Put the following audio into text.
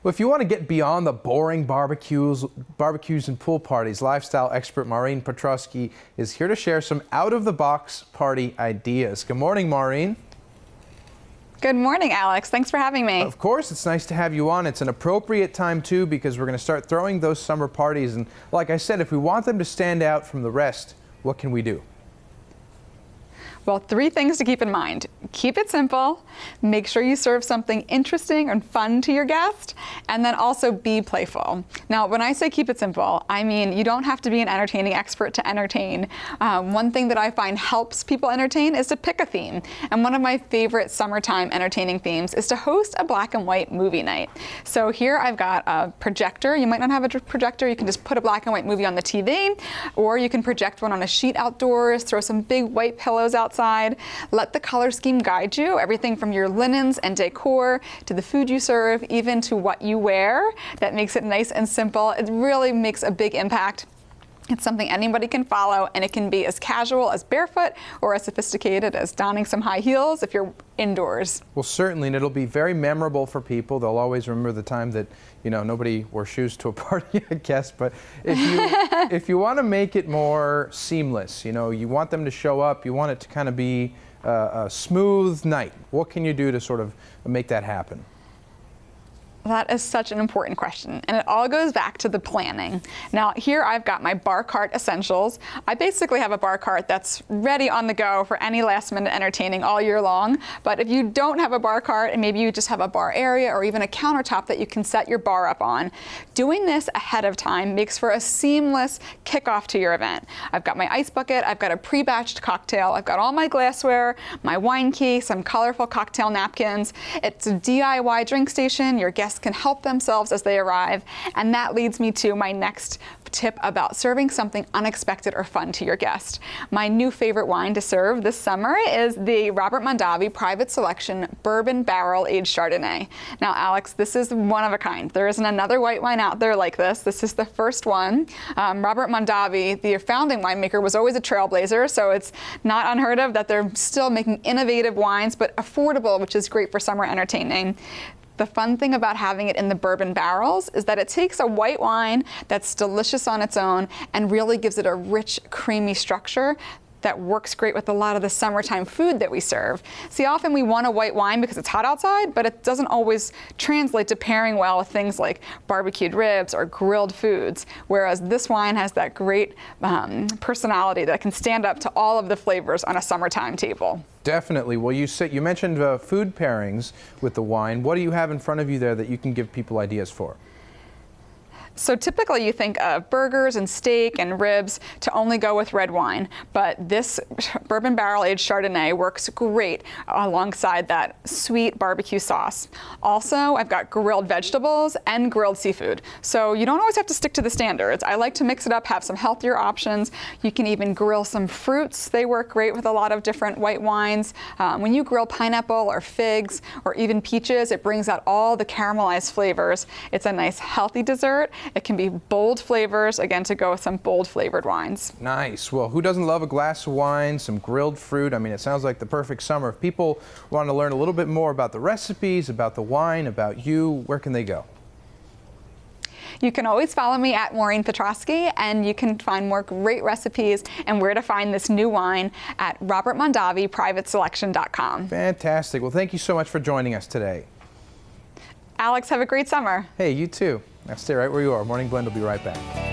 Well, if you want to get beyond the boring barbecues and pool parties, lifestyle expert Maureen Petrosky is here to share some out-of-the-box party ideas. Good morning, Maureen. Good morning, Alex. Thanks for having me. Of course, it's nice to have you on. It's an appropriate time, too, because we're going to start throwing those summer parties. And like I said, if we want them to stand out from the rest, what can we do? Well, 3 things to keep in mind. Keep it simple, make sure you serve something interesting and fun to your guest, and then also be playful. Now, when I say keep it simple, I mean you don't have to be an entertaining expert to entertain. One thing that I find helps people entertain is to pick a theme. And one of my favorite summertime entertaining themes is to host a black and white movie night. So here I've got a projector. You might not have a projector. You can just put a black and white movie on the TV, or you can project one on a sheet outdoors, throw some big white pillows outside. Let the color scheme guide you, everything from your linens and decor to the food you serve, even to what you wear. That makes it nice and simple. It really makes a big impact. It's something anybody can follow, and it can be as casual as barefoot or as sophisticated as donning some high heels if you're indoors. Well, certainly, and it'll be very memorable for people. They'll always remember the time that, you know, nobody wore shoes to a party, I guess. But if you want to make it more seamless, you know, you want them to show up, you want it to kind of be a smooth night, what can you do to sort of make that happen? That is such an important question, and it all goes back to the planning. Now, here I've got my bar cart essentials. I basically have a bar cart that's ready on the go for any last-minute entertaining all year long. But if you don't have a bar cart, and maybe you just have a bar area or even a countertop that you can set your bar up on, doing this ahead of time makes for a seamless kickoff to your event. I've got my ice bucket, I've got a pre-batched cocktail, I've got all my glassware, my wine key, some colorful cocktail napkins. It's a DIY drink station. Your guests can help themselves as they arrive, and that leads me to my next tip about serving something unexpected or fun to your guest. My new favorite wine to serve this summer is the Robert Mondavi Private Selection Bourbon Barrel Aged Chardonnay. Now, Alex, this is one of a kind. There isn't another white wine out there like this. This is the first one. Robert Mondavi, the founding winemaker, was always a trailblazer, so it's not unheard of that they're still making innovative wines, but affordable, which is great for summer entertaining. The fun thing about having it in the bourbon barrels is that it takes a white wine that's delicious on its own and really gives it a rich, creamy structure that works great with a lot of the summertime food that we serve. See, often we want a white wine because it's hot outside, but it doesn't always translate to pairing well with things like barbecued ribs or grilled foods, whereas this wine has that great personality that can stand up to all of the flavors on a summertime table. Definitely. Well, you mentioned food pairings with the wine. What do you have in front of you there that you can give people ideas for? So typically you think of burgers and steak and ribs to only go with red wine, but this bourbon barrel aged Chardonnay works great alongside that sweet barbecue sauce. Also, I've got grilled vegetables and grilled seafood. So you don't always have to stick to the standards. I like to mix it up, have some healthier options. You can even grill some fruits. They work great with a lot of different white wines. When you grill pineapple or figs or even peaches, it brings out all the caramelized flavors. It's a nice healthy dessert. It can be bold flavors, again, to go with some bold flavored wines. Nice. Well, who doesn't love a glass of wine, some grilled fruit? I mean, it sounds like the perfect summer. If people want to learn a little bit more about the recipes, about the wine, about you, where can they go? You can always follow me at Maureen Petrosky, and you can find more great recipes and where to find this new wine at robertmondaviprivateselection.com. Fantastic. Well, thank you so much for joining us today. Alex, have a great summer. Hey, you too. Now stay right where you are. Morning Blend will be right back.